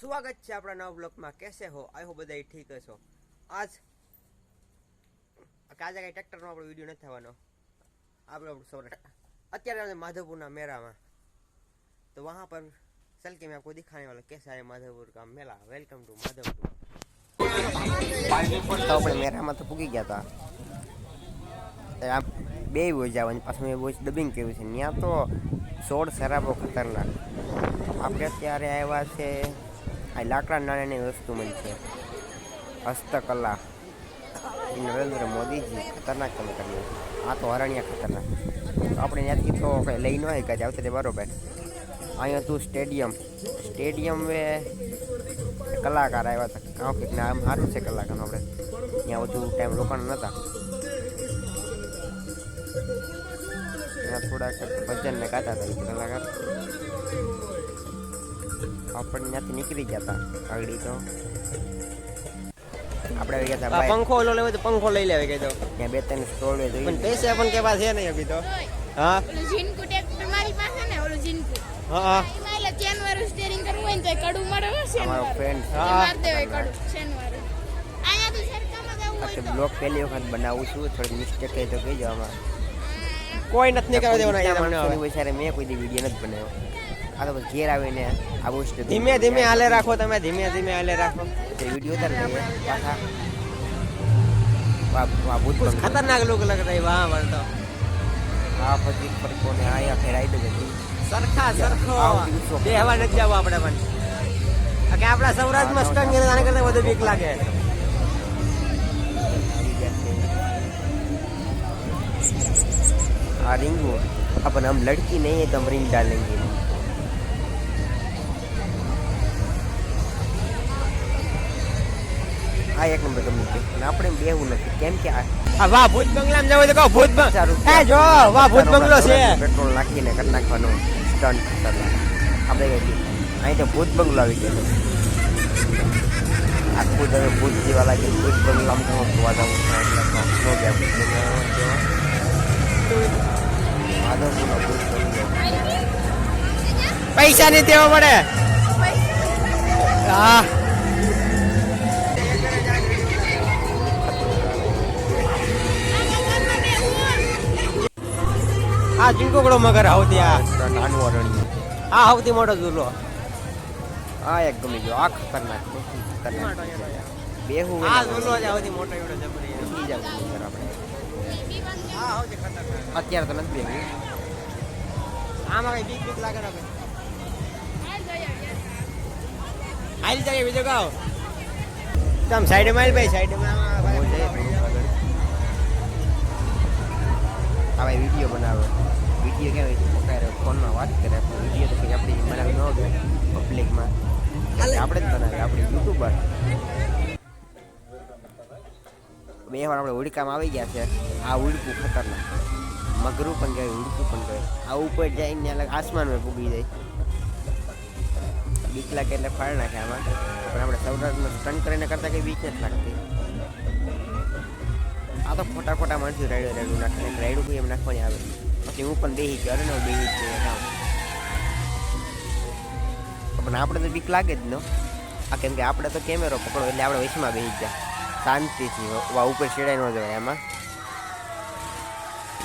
સ્વાગત છે આપણા નવા બ્લોગમાં. કેસે હો? આઈ હો બધા ઠીક હશો. આજે કઈ ટ્રેક્ટરનો આપણો વિડીયો નથી થવાનો. આપણે અત્યારે माधोपुर मेला में, तो वहाँ पर चल के मैं आपको दिखाने वाला कैसा है माधोपुर का मेला. Welcome to Madhopur. तो આપણે મેળામાં તો પૂગી ગયા હતા. બે હોય જવાની પાછું મેં વોઇસ ડબિંગ કર્યું છે. ત્યાં તો સોળ શરાબો ખતરનાક. આપણે અત્યારે આવ્યા છે આ લાકડા નાની વસ્તુ મળી છે, હસ્તકલા. નરેન્દ્ર મોદીજી ખતરનાક કામ કર્યું. આ તો હરણિયા ખતરનાક. તો આપણે ત્યાંથી તો કંઈ લઈ ન હોય કાંઈ આવતી બરોબર. અહીંયા હતું સ્ટેડિયમ વે કલાકાર આવ્યા હતા. કંઈક નામ સારું છે કલાકારનું. આપણે ત્યાં વધુ ટાઈમ રોકાણ નહોતા. ત્યાં થોડાક ભજનને ગાતા હતા કલાકાર. આપણે ત્યાંથી નીકળી ગયા હતા આગળ. તો આપણે ગયા હતા પંખો ઓલો લેવો તો પંખો લઈ લેવે કીધો. ત્યાં બે ત્રણ સ્ટોલ હોય પણ પૈસા પણ કેવા છે નહીં અભી તો. હા ઓલું જીનકુ ટ્રેક્ટર મારી પાસે ને ઓલું જીનકુ. હા એમાં ચેન વાળું સ્ટીયરિંગ કરવું હોય ને તો કડું મળે છે. અમારો ફ્રેન્ડ માર દેવે કડું ચેન વાળું. આયા તો સરકામાં જવું હોય તો બ્લોગ પહેલી વખત બનાવું છું. થોડી મિસ્ટેક થઈ તો કહીજો. આમાં કોઈ નથી કરવા દેવાના. મને વિચારે મેં કોઈ દી વિડીયો નથી બનાવ્યો. આ તો ઘેર આવીને આવું છે. ધીમે ધીમે હાલે રાખો તમે, ધીમે ધીમે હાલે રાખો. વિડીયો ઉતારી લઈએ પાછા. વાહ ભૂત ખતરનાક લોક લગ રહી. વાહ વળતો આ પછી પર કોને આયા ફેરાઈ દે સરખા સરખો બે હવા નથી જાવ આપણે. પણ કે આપણા સૌરાષ્ટ્રમાં સ્ટંગ આને કરતા વધુ બીક લાગે. આ रिंगू अपन हम लड़की नहीं है तो हम रिंग डालेंगे. આ એક નંબર ગમે છે. આપણે બેવું નથી કેમ કે આ વાહ ભૂત બંગલામાં જવું તો કહો ભૂત બંગલો. એ જો વાહ ભૂત બંગલો છે. પેટ્રોલ નાખીને કરી નાખવાનો સ્ટન્ટ કરવાનો. આપણે અહીં તો ભૂત બંગલો આવી ગયો. આખું તમે ભૂત જેવા લાગે. ભૂત બંગલામાં તો જોવા જવું પૈસા નહીં દેવા પડે. હા આ ચીંકોકડો મગર આવતી. આ નાનું અરણ્ય. આ સૌથી મોટો ઝૂલો. આ એક ગમી ગયો. આ ખતરનાક બેહું. આ ઝૂલો જ સૌથી મોટો એવડો જબરી. આપણે અત્યારે તો નથી બેહું. આમાં કઈ બીક લાગે ને. હાલ જાય બીજો ગાવ તમે સાઈડ માં ભાઈ. સાઈડમાં હવે વિડીયો બનાવે. વિડીયો કેમ પકડાય ફોનમાં વાત કરે. વિડીયો તો કંઈ આપણે બનાવી ન ગયો પબ્લિકમાં. આપણે જ બનાવીએ. આપણે યુટ્યુબર. બે વાર આપણે ઉડકામાં આવી ગયા છે. આ ઉડકું ખતરનાક. મગરું પણ ગયું, ઉડકું પણ ગયું. આ ઉપર જઈને અલગ આસમાનમાં પૂગી જાય. બીક લાગે એટલે ફાળ નાખે આમાં. પણ આપણે સૌરાષ્ટ્રમાં સ્ટન્ટ કરીને કરતાં કંઈ બીક નથી લાગતી. આ તો ખોટા ખોટા માણસો રાયડું નાખે. રાયડું કોઈ એમ નાખવાની આવે. પછી હું પણ બેસી ગયો. અરે ને બેસી જ પણ આપણે તો બીક લાગે જ ન. આ કેમ કે આપણે તો કેમેરો પકડો એટલે આપણે વચમાં બેસી ગયા શાંતિથી. ઉપર ચડાઈ ન જવાય એમાં.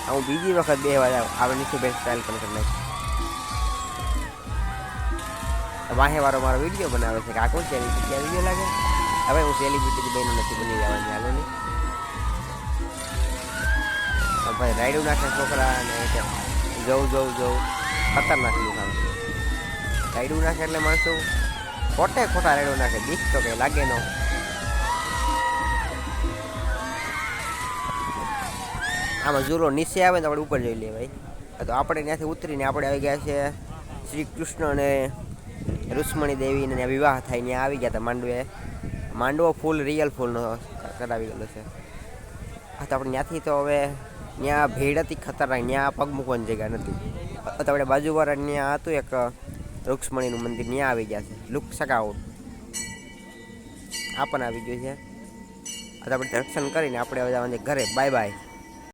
હું બીજી વખત બે વાર આપણે નીચે બેસ્ટ સ્ટાઇલ પણ કરી નાખી. વાહે વારો મારો વિડીયો બનાવે છે કે આ કોણ સેલિબ્રિટી ક્યાં વિડીયો લાગે. હવે હું સેલિબ્રિટી બહેનો નથી બની જવાની. હાલો ને ભાઈ રાયડું નાખે છોકરા ને જવું ખતરનાક લુકાવે. રાયડું નાખે એટલે માણસો ખોટા રાયડું નાખે. બીક તો કંઈ લાગે ન. આમાં ઝૂલો નીચે આવે તો આપણે ઉપર જોઈ લઈએ ભાઈ. તો આપણે ત્યાંથી ઉતરીને આપણે આવી ગયા છે શ્રી કૃષ્ણ અને રુક્ષ્મણી દેવીને વિવાહ થાય ત્યાં આવી ગયા હતા. માંડવો ફૂલ રિયલ ફૂલનો કરાવી ગયેલો છે. હા તો આપણે ત્યાંથી તો હવે ત્યાં ભીડ હતી ખતરનાક. ત્યાં પગ મૂકવાની જગ્યા નથી. તો આપણે બાજુવાળા ત્યાં હતું એક રુક્ષ્મણીનું મંદિર. ત્યાં આવી ગયા છે. લુક સકાઉટ આ પણ આવી ગયું છે. તો આપણે દર્શન કરીને આપણે હવે જવાનું ઘરે. Bye bye.